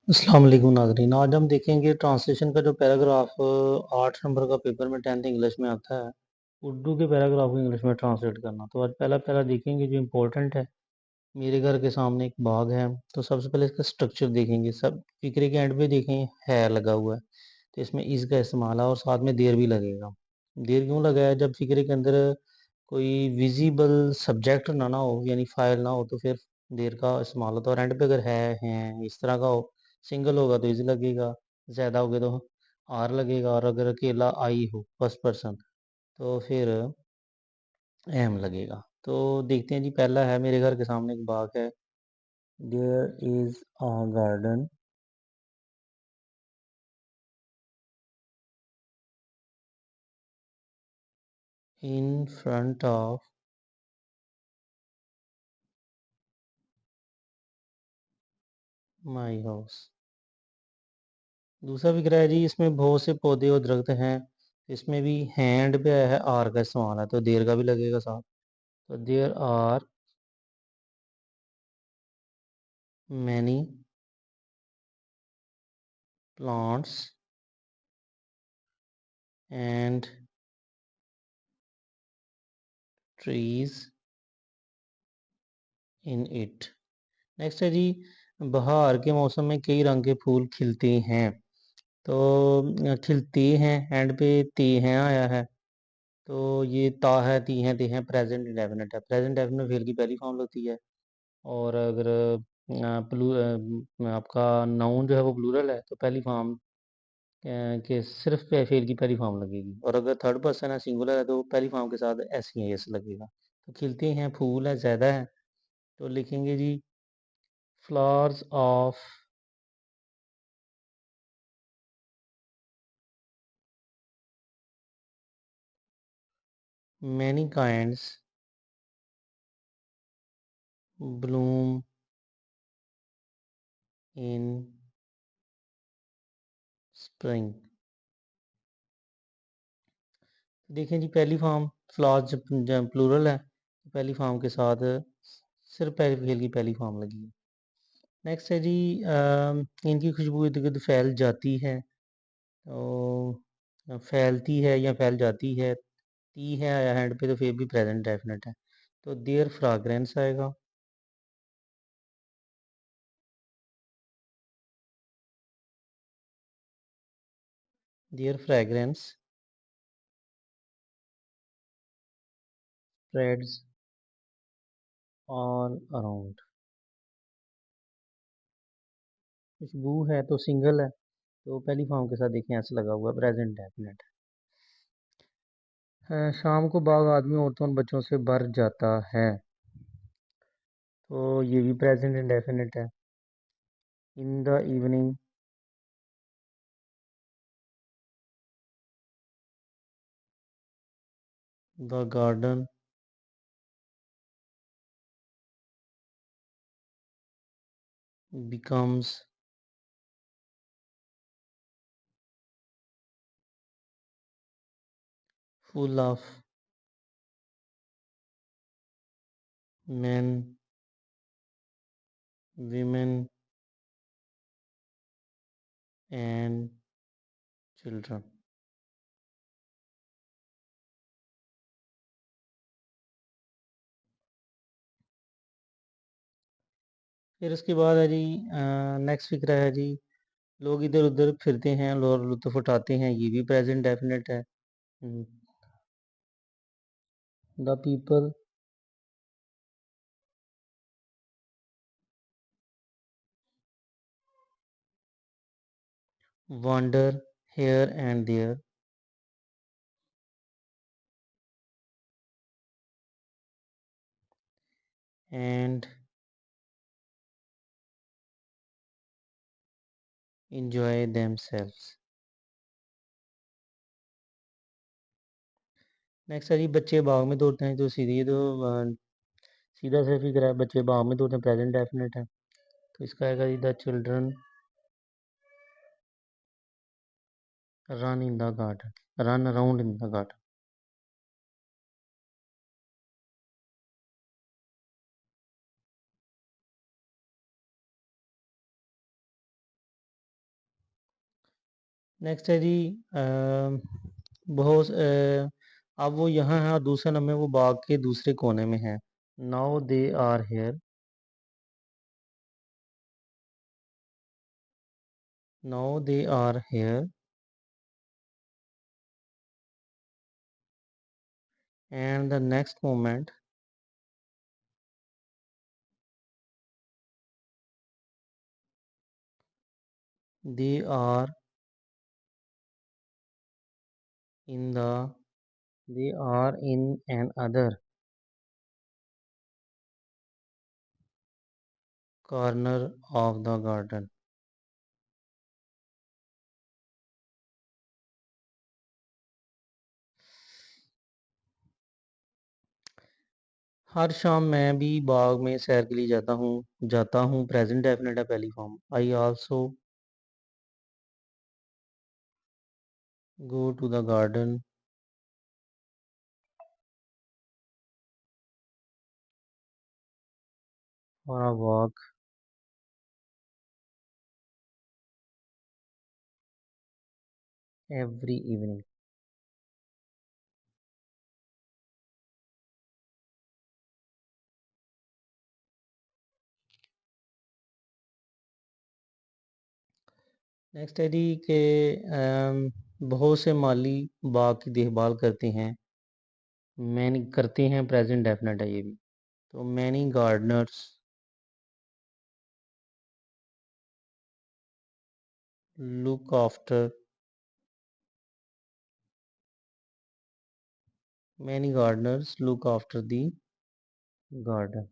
अस्सलाम वालेकुम नाज़रीन। आज हम देखेंगे ट्रांसलेशन का जो पैराग्राफ 8 नंबर का पेपर में 10th इंग्लिश में आता है, उर्दू के पैराग्राफ को इंग्लिश में ट्रांसलेट करना। तो आज पहला पहला देखेंगे जो इम्पोर्टेंट है। मेरे घर के सामने एक बाग है। तो सबसे पहले इसका स्ट्रक्चर देखेंगे। सब फिक्रे के एंड पे देखें है लगा हुआ है, तो इसमें इस का इस्तेमाल है और साथ में देर भी लगेगा। देर क्यों लगा है? जब फिक्रे के अंदर कोई विजिबल सब्जेक्ट ना हो, यानी फाइल ना हो, तो फिर देर का इस्तेमाल होता है। और एंड पे अगर है इस तरह का हो, सिंगल होगा तो इज लगेगा, ज़्यादा हो गया तो आर लगेगा, और अगर अकेला आई हो फर्स्ट पर्सन तो फिर एम लगेगा। तो देखते हैं जी। पहला है, मेरे घर के सामने एक बाग है। There is a garden in front of my house. दूसरा फिक्र है जी, इसमें बहुत से पौधे और दरख्त हैं। इसमें भी हैंड पे है, आर का इस्तेमाल है, तो देर का भी लगेगा साथ। तो there are many plants and trees in it. Next है जी, बहार के मौसम में कई रंग के फूल खिलते हैं। तो खिलते हैं, एंड पे ते हैं आया है। तो ये ता है, ती हैं, ते हैं, प्रेजेंट इंडेफिनिट है। प्रेजेंट इंडेफिनिट फेल की पहली फॉर्म लगती है। और अगर आपका नाउन जो है वो प्लूरल है, तो पहली फॉर्म के सिर्फ फेल की पहली फॉर्म लगेगी। और अगर थर्ड पर्सन है, सिंगुलर है, तो पहली फॉर्म के साथ एस ही एस लगेगा। तो खिलते हैं, फूल है, ज़्यादा है, तो लिखेंगे जी flowers of many kinds bloom in spring. देखें जी, पहली फॉर्म फ्लावर्स जब प्लूरल है, तो पहली फॉर्म के साथ सिर्फ पहली फेल की पहली फॉर्म लगी है। नेक्स्ट है जी, इनकी खुशबू इर्द गिर्द फैल जाती है। तो फैलती है या फैल जाती है, ती है आया हैंड पे, तो फिर भी प्रेजेंट डेफिनेट है, तो देयर फ्राग्रेंस आएगा। Their fragrance spreads all around. खुशबू है तो सिंगल है, तो पहली फॉर्म के साथ देखें ऐसे लगा हुआ प्रेजेंट डेफिनेट है। शाम को बाग आदमी, औरतों और बच्चों से भर जाता है, तो ये भी प्रेजेंट इंडेफिनिट है। In the evening the garden becomes full of men, women and children। फिर उसके बाद है जी, नेक्स्ट फिक्रा है जी, लोग इधर उधर फिरते हैं और लुत्फ उठाते हैं, ये भी प्रेजेंट डेफिनेट है। The people wander here and there and enjoy themselves। Next है जी, बच्चे बाग में दौड़ते हैं, तो सीधी तो सीधा से फिक्र है, बच्चे बाग में दौड़ते हैं, प्रेजेंट डेफिनेट है, तो इसका आएगा जी the children run in the garden, run around in the garden. Next है जी बहुत अब वो यहाँ है और दूसरे नंबर वो बाग के दूसरे कोने में है। Now they are here, now they are here and the next moment they are in the they are in another corner of the garden। हर शाम मैं भी बाग में सैर के लिए जाता हूँ प्रेजेंट डेफिनेट है पहली form. I also go to the garden for a walk every evening. Next है जी कि बहुत से माली बाग की देखभाल करते हैं। मैनी करते हैं प्रेजेंट डेफिनेट है ये भी। तो many Gardner's look after many Gardner's look after the garden.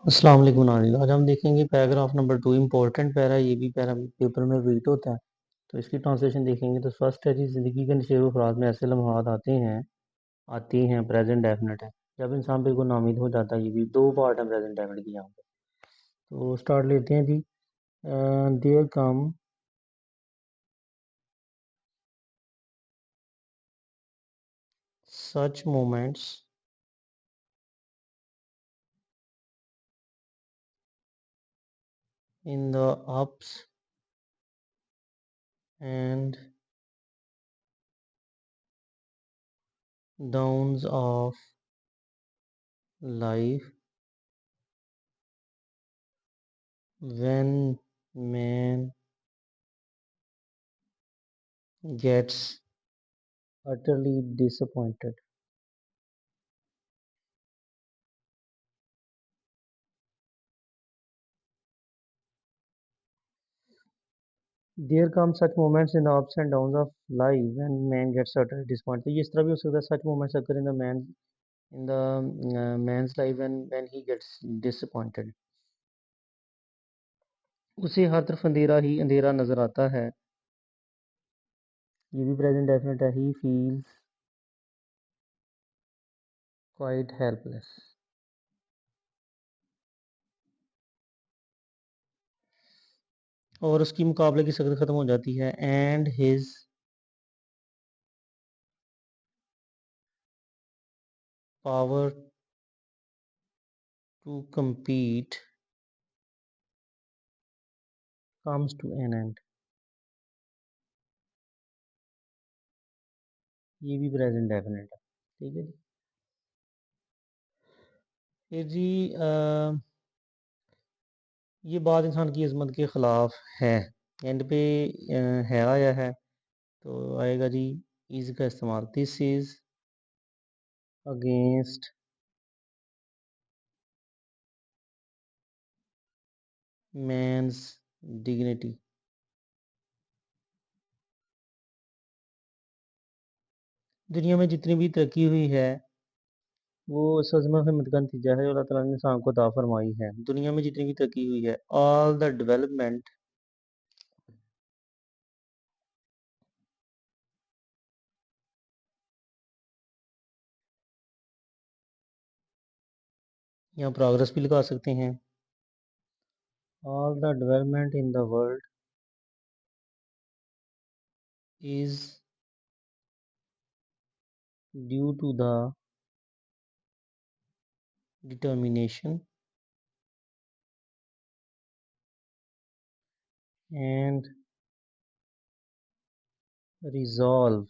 अस्सलाम वालेकुम नाज़रीन, आज हम देखेंगे पैराग्राफ नंबर 2 इम्पोर्टेंट पैरा। ये भी पैरा पेपर में रिपीट होता है, तो इसकी ट्रांसलेशन देखेंगे। तो फर्स्ट है जी, ज़िंदगी के नशेब अफराज में ऐसे लम्हात आती हैं प्रेजेंट डेफिनेट है जब इंसान बिल्कुल नाउमीद हो जाता है। ये भी दो पार्ट है प्रेजेंट डेफिनेट की यहाँ पे। तो स्टार्ट लेते हैं जी। There come such moments in the ups and downs of life when man gets utterly disappointed। There come such moments in the ups and downs of life when man gets utterly disappointed। तो ये इस तरह भी हो सकता है, such moments occur in the man's life when he gets disappointed. उसे हर तरफ अंधेरा ही अंधेरा नजर आता है। ये भी प्रेजेंट डेफिनेट है। He feels quite helpless. और उसकी मुकाबले की शक्ति खत्म हो जाती है। And his power to compete comes to an end। ये भी प्रेजेंट डेफिनेट है। ठीक है जी। फिर जी ये बात इंसान की अजमत के ख़िलाफ़ है। एंड पे है आया है, तो आएगा जी इज़ का इस्तेमाल। This is against man's dignity. दुनिया में जितनी भी तरक्की हुई है वो इस अज़मत हिम्मत का नतीजा है जो अल्लाह ताला ने इंसान को अता फरमाई है। दुनिया में जितनी भी तरक्की हुई है, ऑल द डेवलपमेंट या प्रोग्रेस भी लगा सकते हैं। All the development in the world is due to the determination and resolve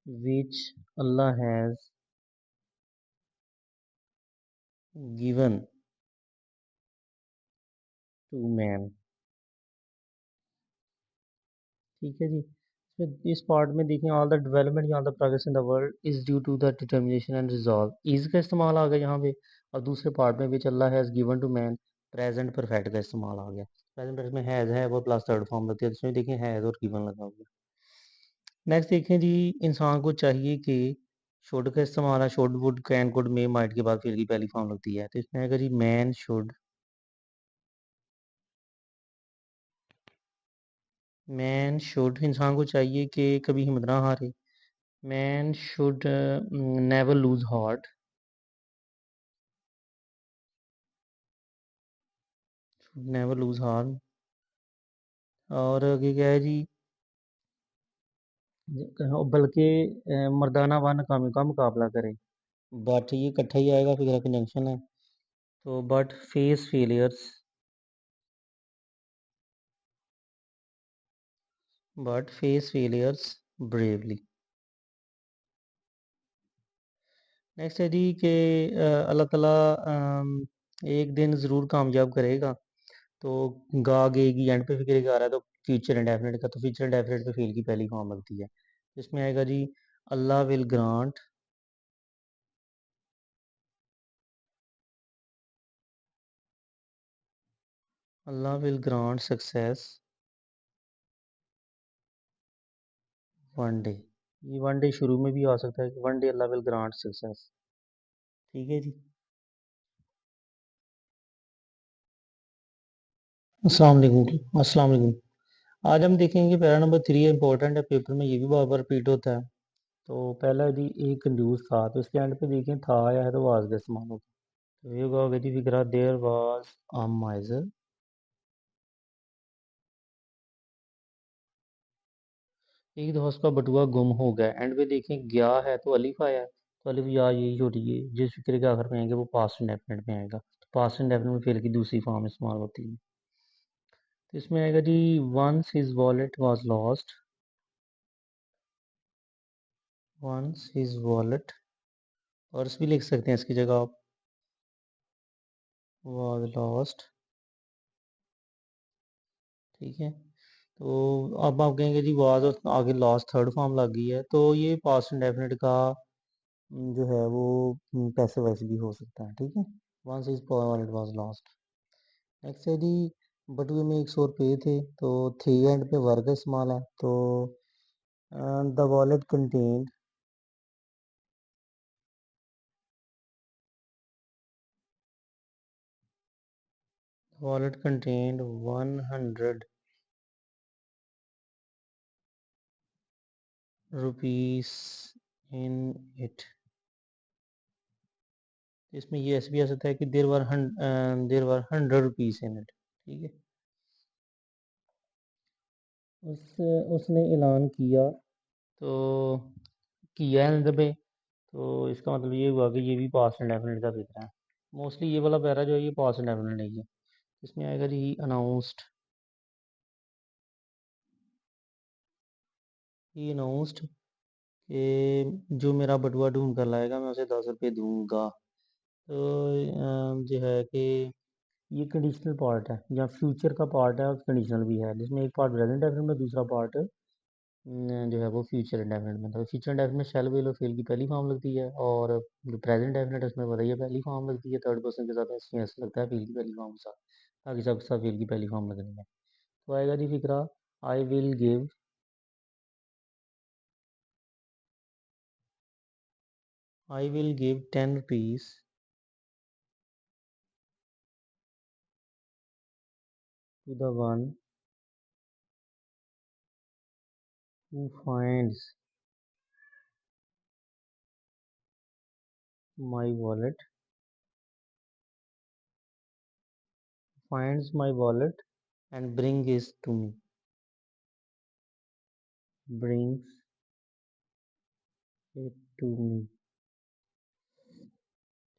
which Allah has given to man। ठीक है जी। इसमें इस पार्ट में देखें ऑल द डेवलपमेंट या the progress in the world is due to the determination and resolve, is का इस्तेमाल आ गया यहाँ पे। और दूसरे पार्ट में which Allah has given to man, present perfect का इस्तेमाल आ गया। प्रेजेंट परफेक्ट में हैज़ है वो प्लस थर्ड फॉर्म लगती है, इसमें देखें हैज़ और गिवन लगा हुआ। नेक्स्ट देखें जी, इंसान को चाहिए कि शुड का इस्तेमाल है, should would can could may might के बाद फिर की पहली फॉर्म लगती है, तो इसमें आएगा जी मैन शुड। मैन शुड, इंसान को चाहिए कि कभी हिम्मत ना हारे। Man should never lose heart. Should never lose heart. और आगे क्या है जी, बल्कि मर्दाना व नाकामी का मुकाबला करे। बट ये इकट्ठा ही आएगा, फिर कंजंक्शन है, तो but face failures, but face failures bravely. Next है जी कि अल्लाह ताला एक दिन ज़रूर कामयाब करेगा, तो गा गेगी एंड पे फिक्र आ रहा है, तो फ्यूचर इंडेफिनिट का, तो फ्यूचर इंडेफिनिट पे फेल की पहली फॉर्म लगती है। इसमें आएगा जी Allah will grant, Allah will grant success one day. ये वन डे शुरू में भी आ सकता है कि one day Allah will grant success. ठीक है जी। अस्सलाम वालेकुम। आज हम देखेंगे पैरा नंबर 3 है, इंपॉर्टेंट है, पेपर में ये भी बार बार रिपीट होता है। तो पहला जी एक कंजूस था, तो इसके एंड पे देखें था आया है तो वाज का इस्तेमाल होगा। तो ये होगा जी फिक्रा देयर वाज अ माइजर। एक दफा उसका बटुआ गुम हो गया, एंड पे देखें गया है तो अलिफ आया है, तो अलिफ या यही हो रही है, जिस फिक्रे के आखिर में आएंगे वो पास्ट इंडेफिनिट में आएगा, तो पास्ट इंडेफिनिट में फेल की दूसरी फॉर्म इस्तेमाल होती है। तो इसमें आएगा जी once his wallet was lost, once his wallet, purse भी लिख सकते हैं इसकी जगह आप, वाज लॉस्ट। ठीक है। तो अब आप कहेंगे जी वाज और आगे लास्ट थर्ड फॉर्म लग गई है, तो ये पास्ट इंडेफिनिट का जो है वो पैसे वैसे भी हो सकता है। ठीक है, once is wallet was lost. Next है जी बटुए में 100 रुपये थे, तो थ्री एंड पे वर्ग का इस्तेमाल है, तो the wallet contained, wallet contained 100 rupees in it. इसमें ये ऐसे भी आ सकता है कि देर वर 100 रुपीस इन इट। ठीक है। उस उसने ऐलान किया, तो किया है मतलब पे, तो इसका मतलब ये हुआ कि ये भी पास्ट इंडेफिनिट का फिक्र है। मोस्टली ये वाला पैरा जो है ये पास्ट इंडेफिनिट नहीं है। इसमें आएगा जी अनाउंस्ड, ही अनाउंस्ड कि जो मेरा बटुआ ढूंढ कर लाएगा मैं उसे 10 रुपये दूंगा। तो जो है कि ये कंडीशनल पार्ट है या फ्यूचर का पार्ट है, और कंडीशनल भी है, जिसमें एक पार्ट प्रेजेंट डेफिनेट में, दूसरा पार्ट जो है वो फ्यूचर इंडेफिनिट में। तो फ्यूचर इंडेफिनिट में शैल विल और फेल की पहली फॉर्म लगती है, और जो प्रेजेंट डेफिनेट है उसमें बताइए पहली फॉर्म लगती है, थर्ड पर्सन के साथ ऐसे ऐसे लगता है फेल की पहली फॉर्म के साथ, बाकी सब सब फेल की पहली फॉर्म लगनी है। तो आएगा जी फिक्रा I will give, I will give 10 rupees to the one who finds my wallet, finds my wallet and brings it to me, brings it to me।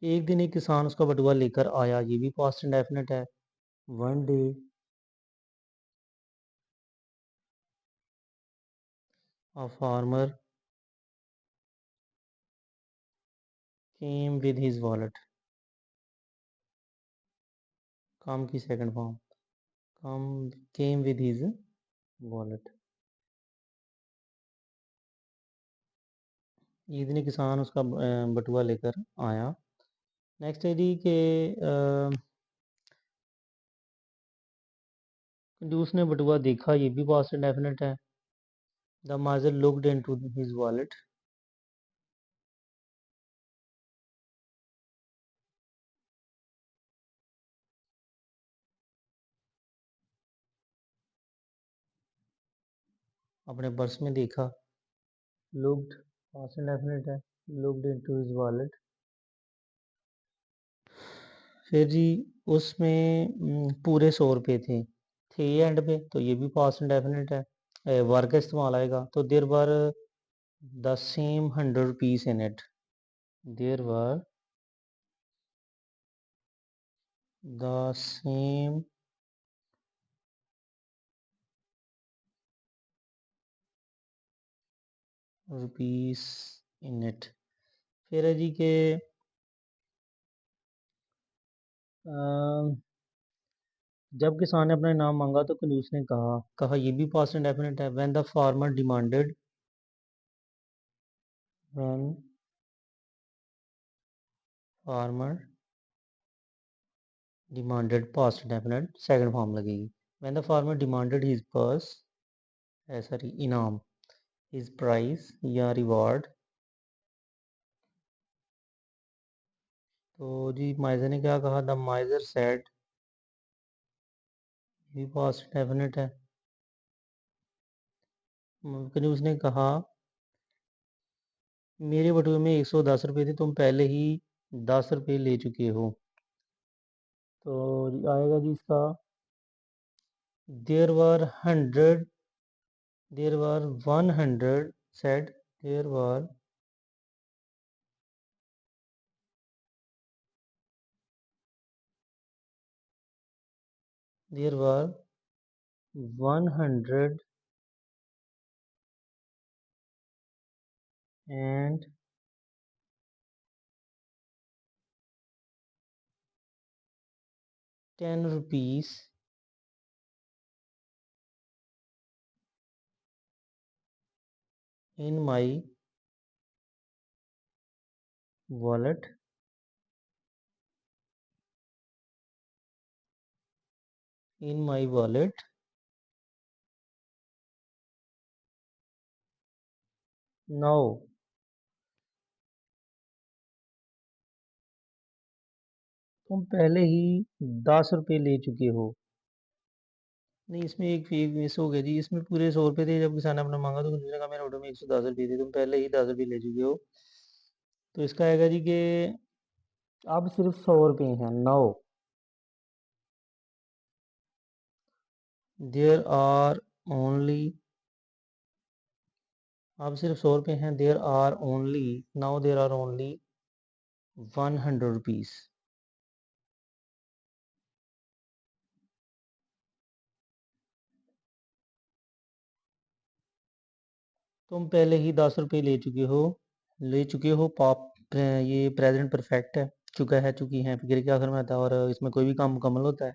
एक दिन एक किसान उसका बटुआ लेकर आया, ये भी पास्ट इंडेफिनिट है। One day a farmer came with his wallet. Come की second form. Come came with his wallet. एक दिन किसान उसका बटुआ लेकर आया। नेक्स्ट है जी कि कंजूस ने बटुआ देखा, ये भी पास्ट इंडेफिनिट है। The माइजर looked into his wallet. अपने पर्स में देखा। लुक्ड पास्ट इंडेफिनिट है। Looked into his wallet. फिर जी उसमें पूरे 100 रुपये थे एंड पे, तो ये भी पास्ट इंडेफिनिट है। वर का इस्तेमाल आएगा, तो there were the same 100 rupees in it. There were the same rupees in it. फिर है जी के जब किसान ने अपना इनाम मांगा तो कंजूस ने कहा। कहा ये भी पास्ट इंडेफिनिट है। When the farmer demanded. When farmer demanded past indefinite, second form लगेगी। When the farmer demanded his purse, sorry इनाम, हिज प्राइस या रिवॉर्ड। तो जी माइजर ने क्या कहा। द माइजर सेड, ये पास्ट इंडेफिनिट है। कंजूस ने कहा मेरे बटुए में 110 रुपये थे, तुम पहले ही 10 रुपये ले चुके हो। तो आएगा जी इसका देर वर 100, देर वर 100 said, there were there were 110 rupees in my wallet, in my wallet now। तुम पहले ही 10 रुपये ले चुके हो। नहीं, इसमें एक फेक मिस हो गया जी। इसमें पूरे 100 रुपये थे जब किसान ने अपना मांगा, तो दूसरे कहा मेरे ऑर्डर में 110 रुपये थे, तुम पहले ही 10 रुपये ले चुके हो। तो इसका आएगा जी कि अब सिर्फ 100 रुपये हैं। नाउ देयर आर ओनली, अब सिर्फ 100 रुपये हैं। There are only, now there are only 100 rupees. तुम पहले ही 10 रुपये ले चुके हो। ले चुके हो पाप, ये प्रेजेंट परफेक्ट है। चुका है, चुकी है, फिर के आखिर में आता है, और इसमें कोई भी काम मुकम्मल होता है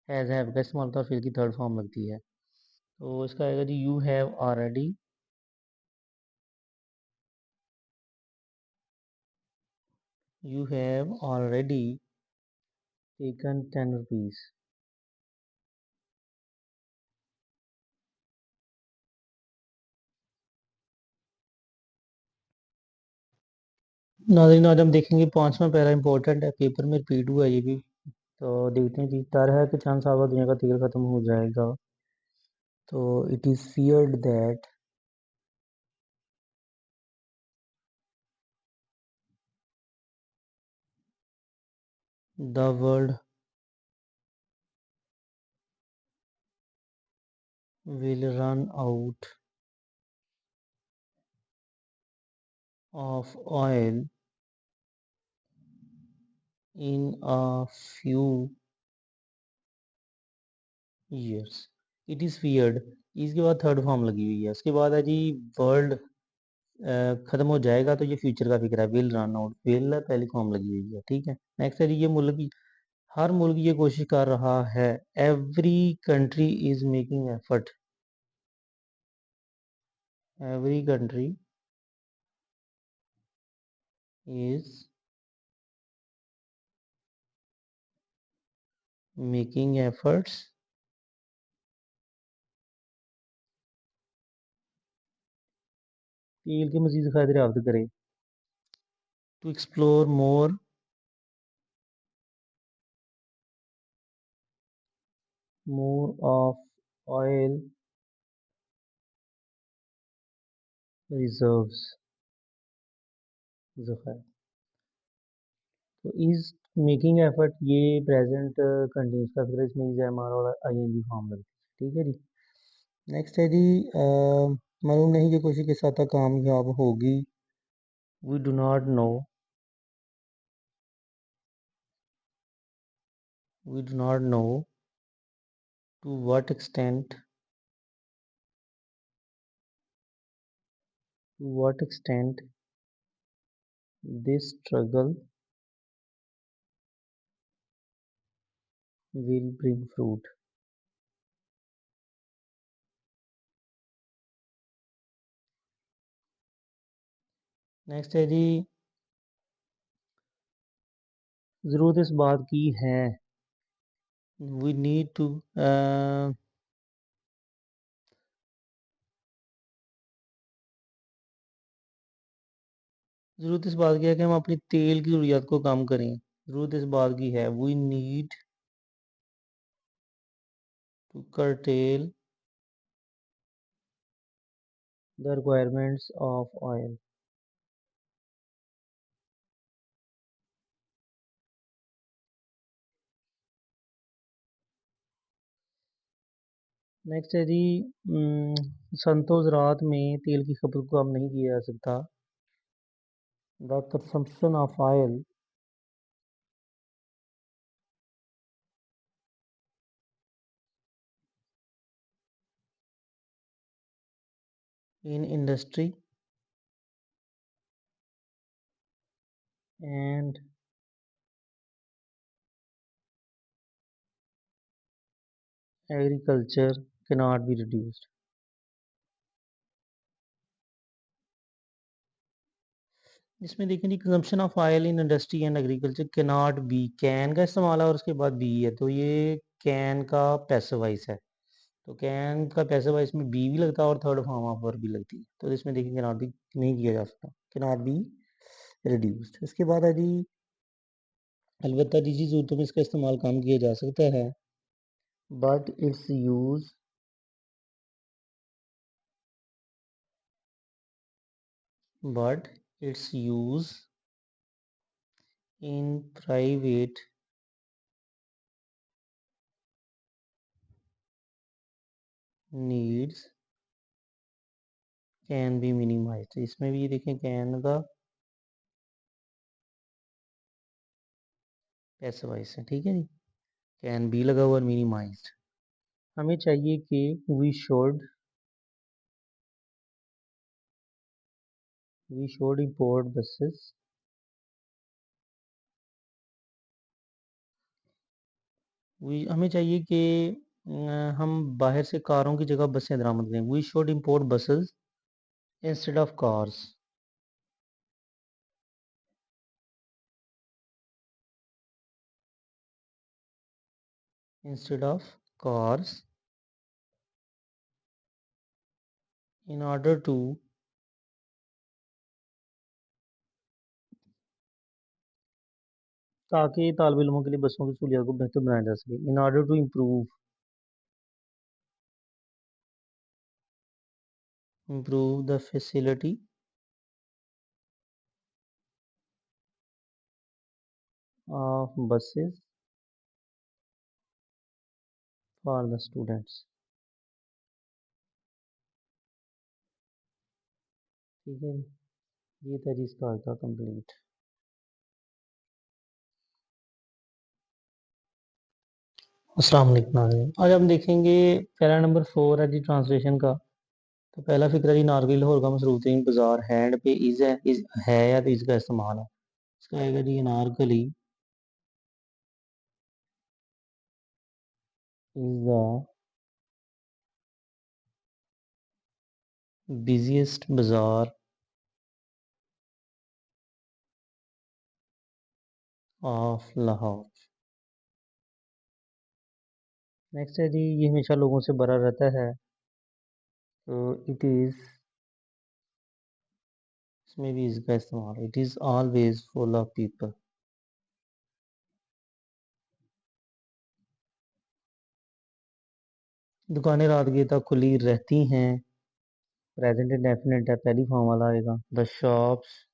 हैज़ हैव का इस्तेमाल होता है, और फिर की थर्ड फॉर्म लगती है। तो इसका आएगा जी you have already, you have already taken 10 rupees. नाज़रीन आज हम देखेंगे पांचवा पैरा इंपॉर्टेंट है, पेपर में रिपीट हुआ है ये भी। तो देखते हैं जी। डर है कि चांद साहब दुनिया का तेल खत्म हो जाएगा। तो it is feared that the world will run out of oil in a few years. It is feared, इसके बाद थर्ड फॉर्म लगी हुई है। उसके बाद है जी वर्ल्ड ख़त्म हो जाएगा, तो ये फ्यूचर का फिक्र है। विल रन आउट, विल है पहली फॉर्म लगी हुई है, ठीक है। नेक्स्ट है जी ये मुल्क, हर मुल्क ये कोशिश कर रहा है। Every country is making effort, every country is making efforts तेल के मजीद फायदे प्राप्त करें। To explore more of oil reserves, ज़खायर। तो इज मेकिंग एफर्ट ये प्रेजेंट कंटिन्यूस का फिर इसमें इज एम आर और आईएनजी फॉर्म लगती है, ठीक है जी। नेक्स्ट है जी मालूम नहीं कि कोशिश के साथ कामयाब होगी। We do not know, we do not know to what extent, to what extent this struggle will bring fruit। Next है जी ज़रूरत इस बात की है। वी नीड टू ज़रूरत इस बात की है कि हम अपनी तेल की ज़रूरियात को कम करें। ज़रूरत इस बात की है, we need to curtail the requirements of oil। Next है जी संतो ज़रात में तेल की खपत को कम नहीं किया जा सकता। The consumption of oil in industry and agriculture cannot be reduced। इसमें देखें जी consumption of oil in industry and agriculture के नॉट बी, कैन का इस्तेमाल है और उसके बाद बी है, तो ये कैन का पैसिव वॉइस है। तो कैन का पैसिव वॉइस में बी भी लगता है और थर्ड फॉर्म ऑफ वर्ब भी लगती है, तो इसमें देखिए के नॉट बी नहीं किया जा सकता, के नॉट बी रिड्यूस्ड। इसके बाद है जी अलबत्ता निजी जरूरतों में इसका इस्तेमाल कम किया जा सकता है। But it's use, but it's use in private needs can be minimised. इसमें भी ये देखें कैन का पैसिव वॉइस है, ठीक है जी। कैन बी लगा हुआ मिनिमाइज्ड। हमें चाहिए कि we should import buses, we हमें चाहिए कि हम बाहर से कारों की जगह बसें दरामद करें। We should import buses instead of cars, instead of cars in order to, ताकि तालब इल्मों के लिए बसों की सहूलियत को बेहतर बनाया जा सके। In order to improve the facility of buses for the students, ठीक है। ये था जी इसका था कंप्लीट। अस्सलाम वालेकुम नाज़रीन। आज हम देखेंगे पैरा नंबर 4 है जी ट्रांसलेशन का। तो पहला फ़िक्रा जी नारगिल लाहौर का मसरूफ़ तरीन बाज़ार हैंड पे है या तो इसका इस्तेमाल है। इसका आएगा जी अनारकली इज़ द बिज़िएस्ट बाज़ार ऑफ लाहौर। नेक्स्ट है जी ये हमेशा लोगों से भरा रहता है। तो इट इज़ इसमें भी इसका इस्तेमाल it is always full of people. दुकानें रात गए तक खुली रहती हैं। प्रेजेंट इंडेफिनिट है, पहली फॉर्म वाला आएगा। The shops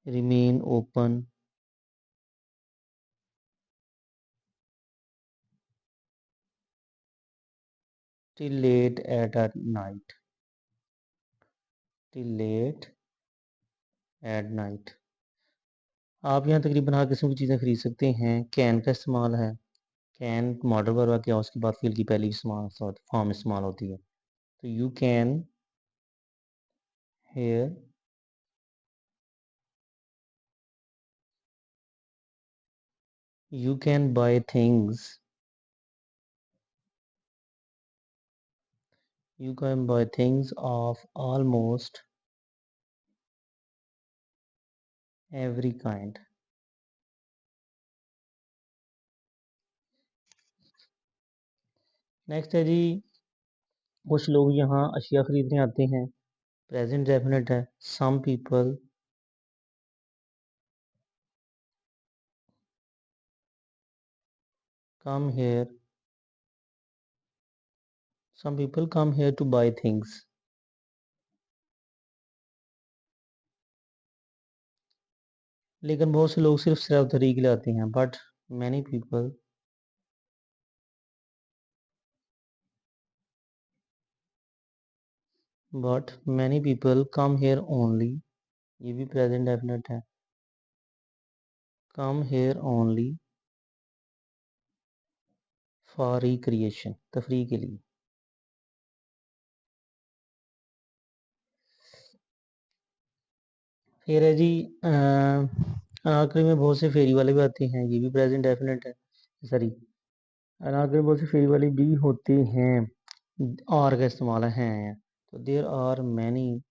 remain open till late at night till late at night। आप यहाँ तकरीबन हर किस्म की चीज़ें खरीद सकते हैं। कैन का इस्तेमाल है। कैन मॉडल वर्ब क्या उसके बाद फिल की पहली फॉर्म इस्तेमाल होती है। तो you can hear you can buy things you can buy things of almost every kind. Next है जी कुछ लोग यहाँ अशिया खरीदने आते हैं। प्रेजेंट डेफिनेट है। Some people come here some people come here to buy things। लेकिन बहुत से लोग सिर्फ सैर-व-तफरीह के लिए आते हैं। But many people come here only. ये भी प्रेजेंट डेफिनेट है। Come here only for recreation, तफरीह के लिए। फिर है जी अनारकली में बहुत से फेरी वाले भी आते हैं। ये भी प्रेजेंट डेफिनेट है। सॉरी, अनारकली में बहुत से फेरी वाले भी होते हैं। आर का इस्तेमाल है। तो देयर आर मैनी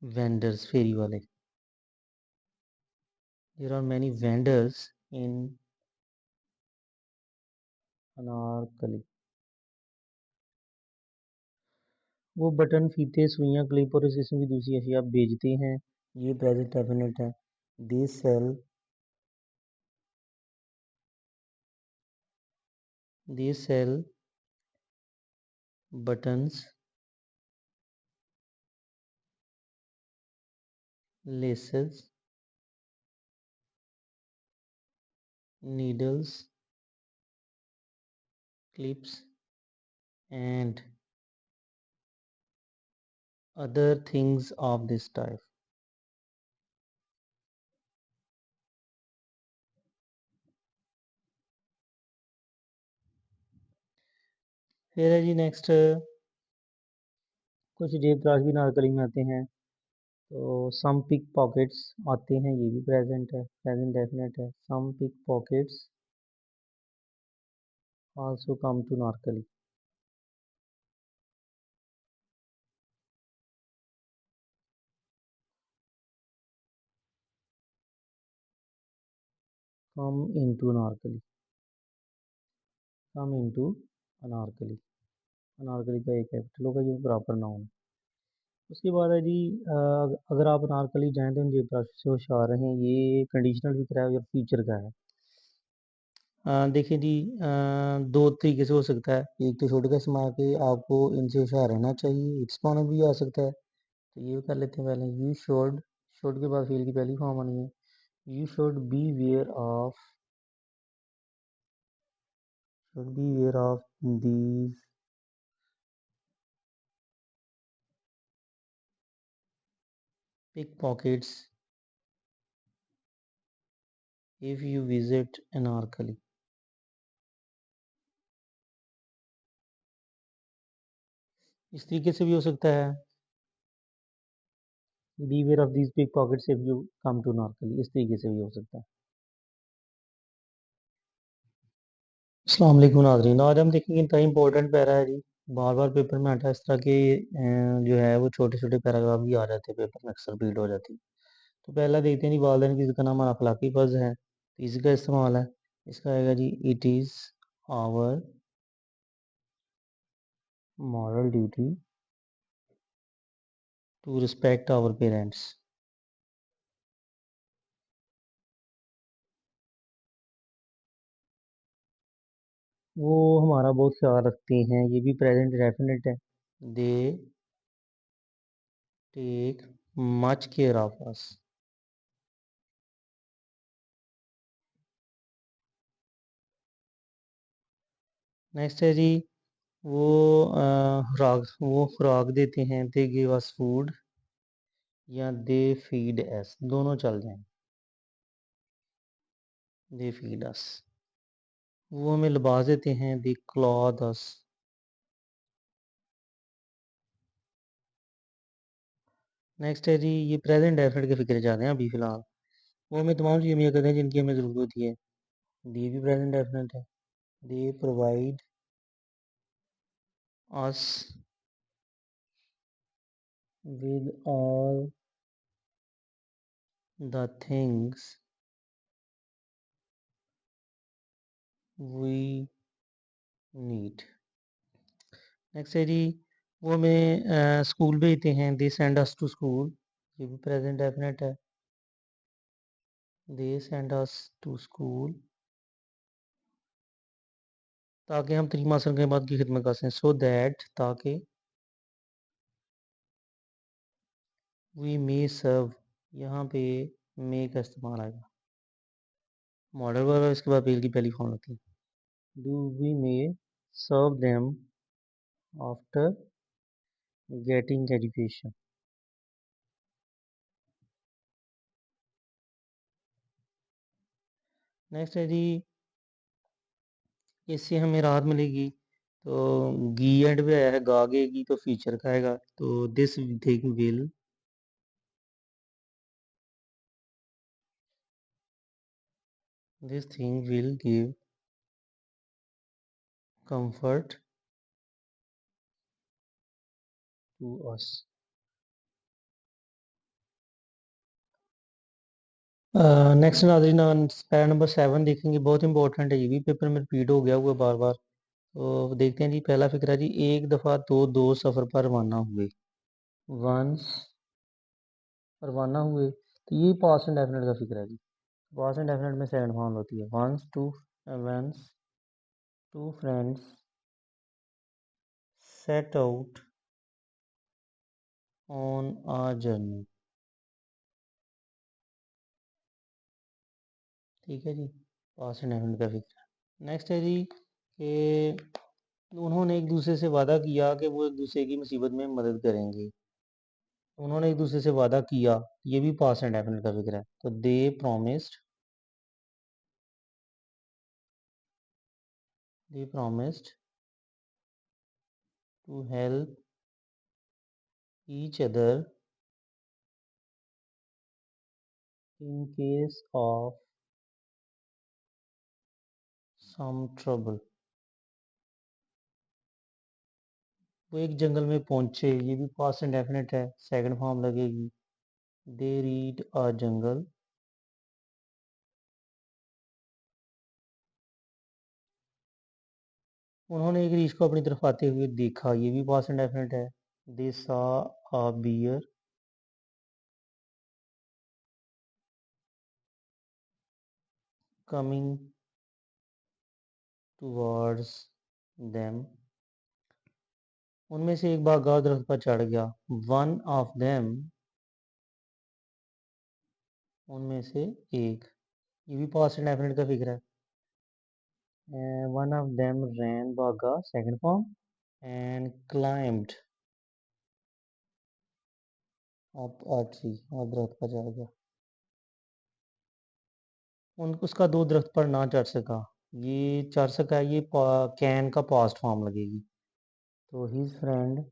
वेंडर्स, फेरी वाले। There are many vendors in Anarkali. वो बटन, फीते, सुइयां, क्लिप और इस किस्म की दूसरी अशिया बेचते हैं। ये प्रेजेंट डेफिनेट है। They sell they sell buttons, laces, needles, clips and other things of this type. फिर है जी नेक्स्ट कुछ जेब तराश भी नारकली में आते हैं। तो सम पिक पॉकेट्स आते हैं। ये भी प्रेजेंट है, प्रेजेंट डेफिनेट है। Some pick pockets also come to Anarkali. Come into Anarkali, come into Anarkali. Anarkali का एक कैपिटल होगा, ये प्रॉपर नाउन है। उसके बाद है जी अगर आप अनारकली जाएँ तो इन जेब तराशों से होशियार रहें। ये कंडीशनल फिक्र है और फ्यूचर का है। देखिए जी दो तरीके से हो सकता है। एक तो छोटे का इस्तेमाल के आपको इनसे होशियार रहना चाहिए। इट्स पाना भी आ सकता है। तो ये कर लेते हैं पहले। यू शुड के बाद फील की पहली फॉर्म आनी है। You should beware of these pickpockets if you visit Anarkali. इस तरीके से भी हो सकता है, beware of these pickpockets if you come to Anarkali, इस तरीके से भी हो सकता है। अस्सलाम वालेकुम नाज़रीन, आज हम देखेंगे इंतहाई इंपॉर्टेंट पैरा है जी। बार बार पेपर में आता है इस तरह के जो है वो छोटे छोटे पैराग्राफ भी आ जाते हैं, पेपर में अक्सर रिपीट हो जाती है। तो पहला देखते हैं जी, वालिदैन की इज़्ज़त का नाम अखलाकी फ़र्ज़ है, तो इसका इस्तेमाल है। इसका आएगा जी, it is our moral duty to respect our parents. वो हमारा बहुत ख्याल रखते हैं, ये भी प्रेजेंट डेफिनेट है। They take much care of us. Next है जी, वो खुराक देते हैं, दे गिव अस फूड या दे फीड अस, दोनों चल जाएं। दे फीड अस। वो हमें लिबास देते हैं, दे क्लॉथ अस। नेक्स्ट है जी, ये प्रेजेंट डेफिनेट के फिक्र जाते हैं अभी फिलहाल। वो हमें तमाम चीज़ें मुहैया करते हैं जिनकी हमें ज़रूरत होती है। दे भी प्रेजेंट डेफिनेट है। They provide us with all the things we need. Next है जी, वो हमें स्कूल भेजते हैं, they send us to school, ये भी प्रेजेंट डेफिनेट है। They send us to school ताकि हम 3 माह के बाद की खिदमत कर सकें, सो दैट, ताकि वी मे सर्व, यहाँ पे मे का इस्तेमाल आएगा। मॉडल वर्ब इसके बाद पेल की पहली फॉर्म होती है। Do we may serve them after getting education. Next है जी, इससे हमें राहत मिलेगी। तो गी एंड पे आया है, गागेगी तो फ्यूचर का आएगा, तो this thing will give comfort to us. Next नाज़रीन, पैरा नंबर 7 देखेंगे, बहुत इंपॉर्टेंट है, ये भी पेपर में रिपीट हो गया हुआ बार बार। तो देखते हैं जी, पहला फिक्र है जी, एक दफ़ा तो दो सफ़र पर रवाना हुए। वंस रवाना हुए, तो ये पास्ट एंड डेफिनेट का फिक्र है जी। पास्ट एंड डेफिनेट में सेकंड फॉर्म होती है, once two friends set out on a journey. ठीक है जी, पास्ट एंड डेफिनेट का फिक्र है। नेक्स्ट है जी, कि उन्होंने एक दूसरे से वादा किया कि वो एक दूसरे की मुसीबत में मदद करेंगे। उन्होंने एक दूसरे से वादा किया, ये भी पास्ट एंड डेफिनेट का फिक्र है, तो दे promised to help each other in case of some trouble। वो एक जंगल में पहुंचे, ये भी पास्ट एंड डेफिनेट है, सेकंड फॉर्म लगेगी। दे रीड अ जंगल। उन्होंने एक रीछ को अपनी तरफ आते हुए देखा, ये भी पास्ट एंड डेफिनेट है। They saw a bear coming towards them. उनमें से एक बाघ दरख्त पर चढ़ गया। वन ऑफ देम, उनमें से एक, ये भी पास्ट एंड डेफिनेट का फिक्र है। वन ऑफ देम रैन, भागा second form, and climbed up a tree, और दरख्त पर चढ़ गया। उसका 2 दरख्त पर ना चढ़ सका। ये चढ़ सका है, ये कैन का पास्ट फॉर्म लगेगी। तो his friend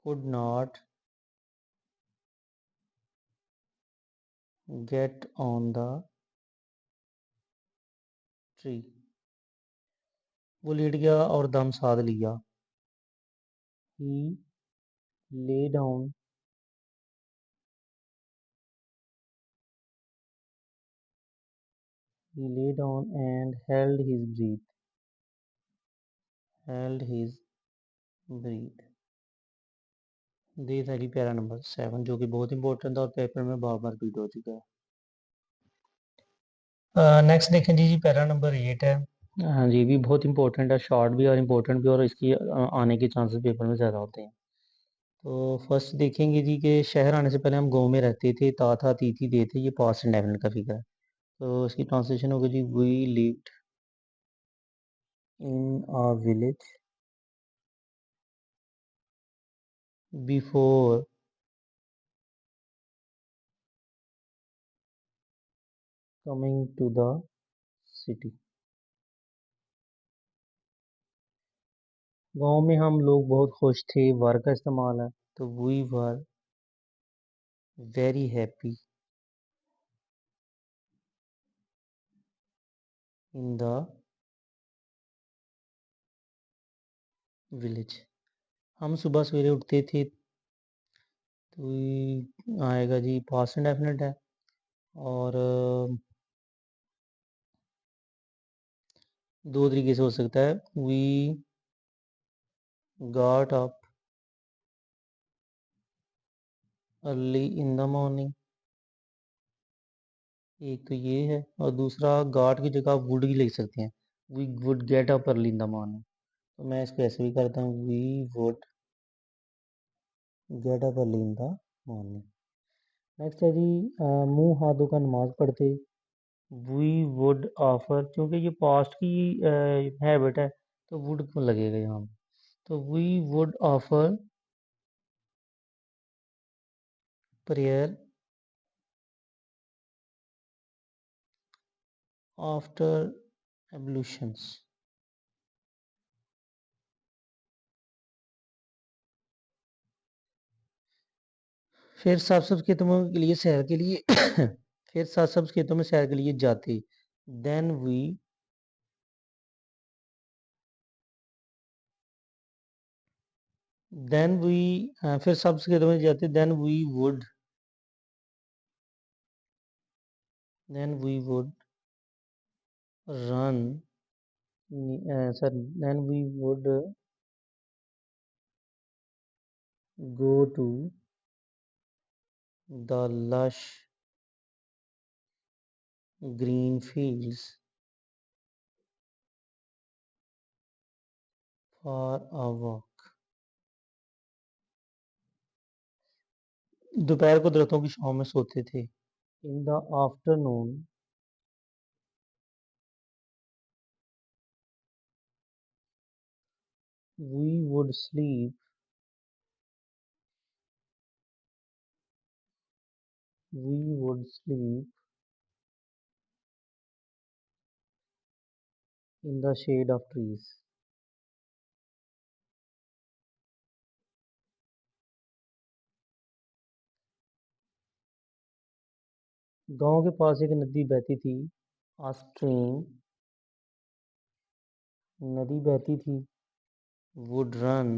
could not get on the tree. वो लेट गया और दम साध लिया। ही lay down he lay down and held his breath। ये था जी पैरा नंबर 7, जो कि बहुत इंपॉर्टेंट था और पेपर में बार बार रिपीट हो चुका है। नेक्स्ट देखें जी पैरा नंबर 8 है। हाँ जी, भी बहुत इंपॉर्टेंट है, शॉर्ट भी और इम्पोर्टेंट भी, और इसकी आने के चांसेस पेपर में ज़्यादा होते हैं। तो फर्स्ट देखेंगे जी कि शहर आने से पहले हम गांव में रहते थे, ता था ती थी दे थे, ये पास्ट इंडेफिनिट का फिगर है। तो इसकी ट्रांसलेशन होगी जी, we lived in a village before coming to the city. गांव में हम लोग बहुत खुश थे, वर का इस्तेमाल है। तो we were very happy in the village. हम सुबह सवेरे उठते थे। तो ये आएगा जी पास्ट इंडेफिनिट है। और दो तरीके से हो सकता है, we got up early in the morning, एक तो ये है, और दूसरा गॉट की जगह वुड भी लिख सकते हैं, we would get up early in the morning. तो मैं इसको ऐसे भी करता हूँ, we would get up early in the morning. Next है जी मुंह हाथ धोकर नमाज पढ़ते। वी वुड ऑफर, क्योंकि ये पास्ट की हैबिट है, तो वुड क्यों लगेगा यहाँ। तो we would offer prayer after ablutions. फिर साफ साफ खेतों के लिए सैर के लिए फिर साफ साफ खेतों में सैर के लिए जाते। देन वी देन वी फिर साफ साफ खेतों में जाते, then we would run sir then we would go to the lush green fields for a walk. दोपहर को दरख्तों की छांव में सोते थे। In the afternoon we would sleep we would sleep in the shade of trees. गांव के पास एक नदी बहती थी। A stream, नदी बहती थी, would run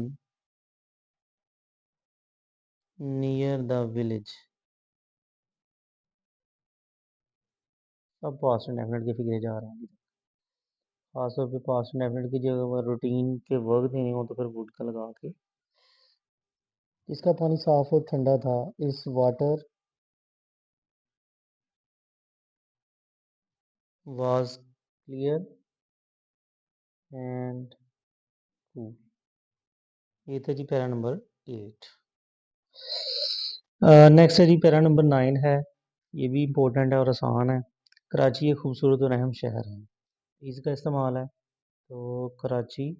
near the village। सब पास्ट इंडेफिनिट के फिगरे जा रहे हैं। खासतौर पे पास्ट इंडेफिनिट की जगह पर रूटीन के वर्क देने हो तो फिर वुड का लगा के। इसका पानी साफ और ठंडा था। इस water was clear and cool। ये था जी पैरा नंबर 8। नेक्स्ट है जी पैरा नंबर 9 है। ये भी इम्पोर्टेंट है और आसान है। कराची एक खूबसूरत और अहम शहर है, इसका इस्तेमाल है। तो Karachi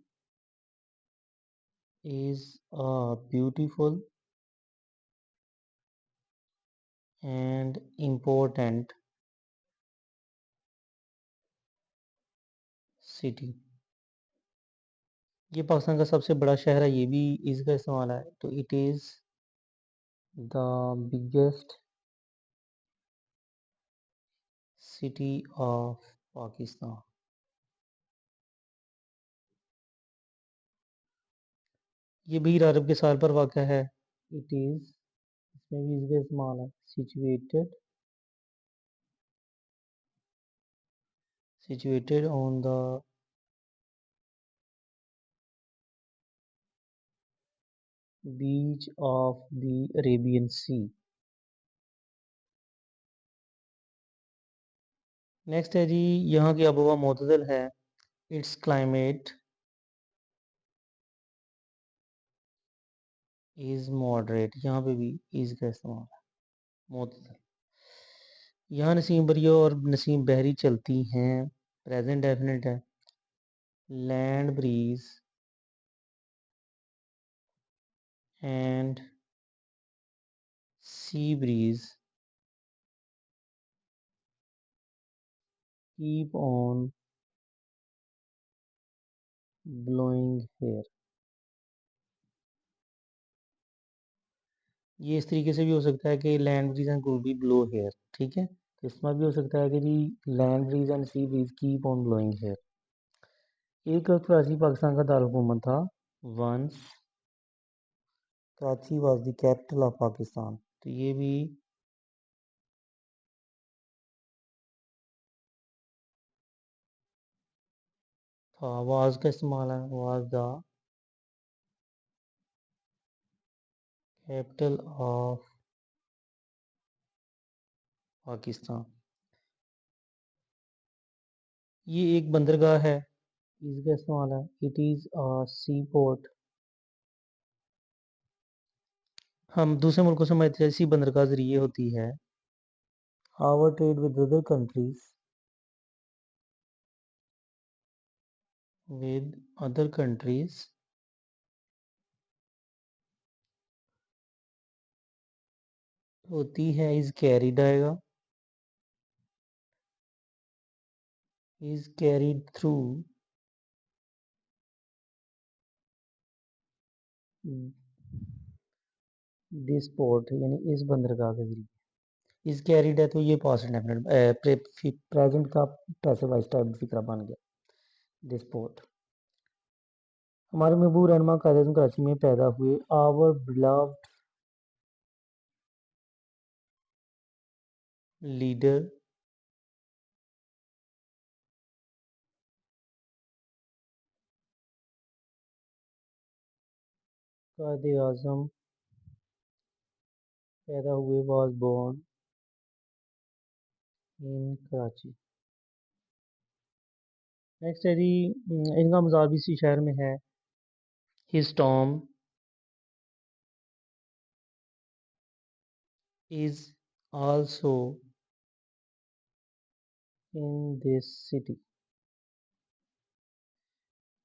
is a beautiful and important city. ये पाकिस्तान का सबसे बड़ा शहर है, ये भी इसका इस्तेमाल है। तो it is the biggest city of Pakistan. ये भी अरब के साल पर वाक़ा है। इट इज़, इसमें भी इसका इस्तेमाल है। Situated on the beach of the Arabian sea. Next है जी, यहाँ की आबोहवा मोतदल है। Its climate is moderate. यहाँ पे भी इज़ का इस्तेमाल है, मोतदल। यहाँ नसीम बरिया और नसीम बहरी चलती हैं, प्रेजेंट डेफिनेट है। Land breeze and sea breeze keep on blowing here. ये इस तरीके से भी हो सकता है कि land breeze and could be blow here, ठीक है। तो इसमें भी हो सकता है कि जी land breeze and sea breeze keep on blowing here. एक वक्त कराची पाकिस्तान का दारुल था। Once Karachi was the capital of Pakistan. तो ये भी था, वाज का इस्तेमाल है। Was the capital of Pakistan. ये एक बंदरगाह है, इसका इस्तेमाल है। It is a sea port. हम दूसरे मुल्कों से हमारी ऐसी बंदरगाह जरिए होती है। Our trade with other countries, with other countries होती है। इज कैरिड आएगा। Is carried through this port, यानी इस बंदरगाह के जरिए। इज कैरिड है तो ये पास्ट इंडेफिनिट, प्रेजेंट का पैसिव वॉइस टाइप फिक्रा बन गया। This port. हमारे महबूब रहनुमा कायद-ए-आज़म कराची में पैदा हुए। आवर बिलव्ड लीडर कायद-ए-आज़म पैदा हुए, was born in Karachi. Next है जी, इनका मज़ार भी इसी शहर में है। His tomb is also in this city.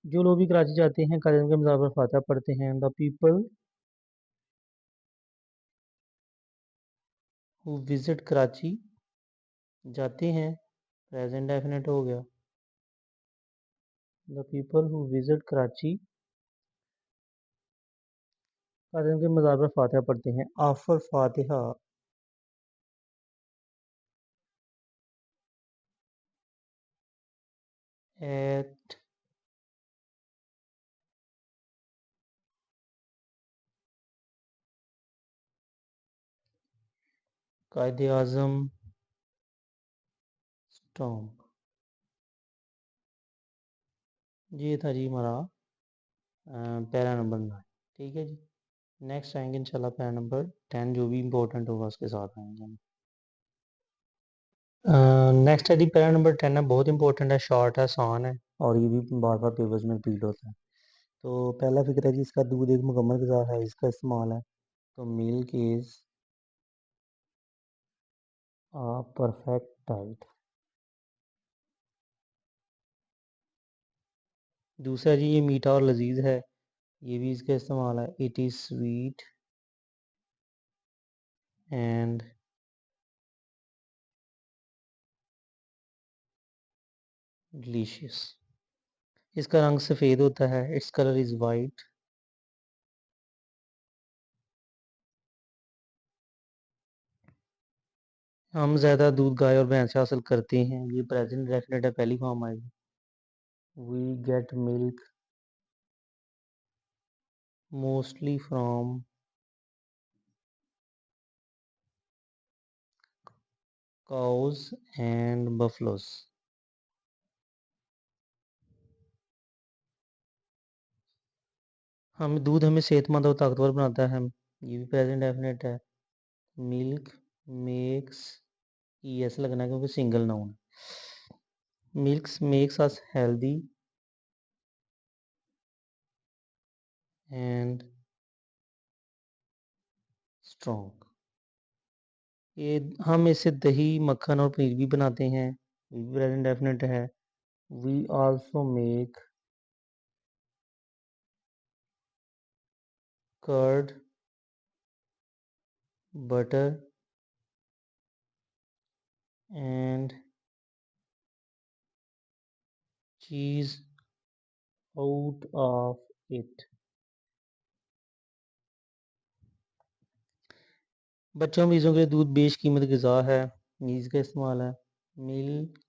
जो लोग भी कराची जाते हैं कायद के मज़ार पर फातह पढ़ते हैं। The people who visit Karachi जाते हैं, प्रेजेंट डेफिनेट हो गया। The people who visit Karachi Quaid के मज़ार पर फातह पढ़ते हैं। आफ्टर फातिहा एट कायद-ए-आज़म टॉम। ये था जी हमारा पैरा नंबर 9, ठीक है जी। नेक्स्ट आएंगे इंशाल्लाह पैरा नंबर 10, जो भी इम्पोर्टेंट होगा उसके साथ आएंगे हम। नेक्स्ट है जी पैरा नंबर 10 है, बहुत इंपॉर्टेंट है, शॉर्ट है, आसान है, और ये भी बार बार पेपर्स में रिपीट होता है। तो पहला फिक्र है जी, इसका दूध एक मुकम्मल ग़िज़ा है, इसका इस्तेमाल है। तो milk is a perfect diet. दूसरा जी, ये मीठा और लजीज है, ये भी इसका इस्तेमाल है। It is sweet and delicious. इसका रंग सफ़ेद होता है, इट्स कलर इज़ वाइट। हम ज़्यादा दूध गाय और भैंस से हासिल करते हैं, ये प्रेजेंट डेफिनेट है, पहली फॉर्म आएगी। We get milk mostly from cows and buffaloes। हम दूध हमें सेहतमंद और ताकतवर बनाता है, ये भी प्रेजेंट डेफिनेट है। मिल्क मेक्स, ई एस लगना है क्योंकि सिंगल नाउन है। Milk makes us healthy and strong. ये हम इससे दही मक्खन और पनीर भी बनाते हैं, ये भी प्रेजेंट डेफिनेट है। We also make curd butter and cheese out of it. बच्चों बीजों के लिए दूध बेशकीमत ग़िज़ा है, मीज़ का इस्तेमाल है। Milk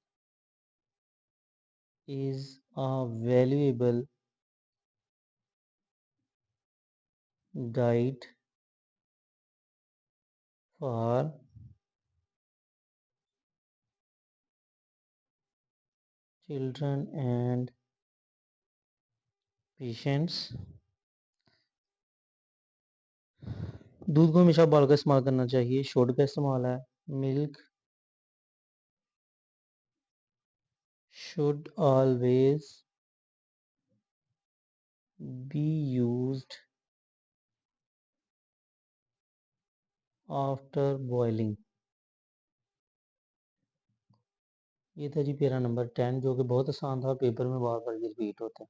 is a valuable diet for children and patients. दूध को हमेशा उबाल कर इस्तेमाल करना चाहिए, शुड का इस्तेमाल है। Milk should always be used after boiling. ये था जी पेरा नंबर 10, जो कि बहुत आसान था, पेपर में बार बार ये रिपीट होता है।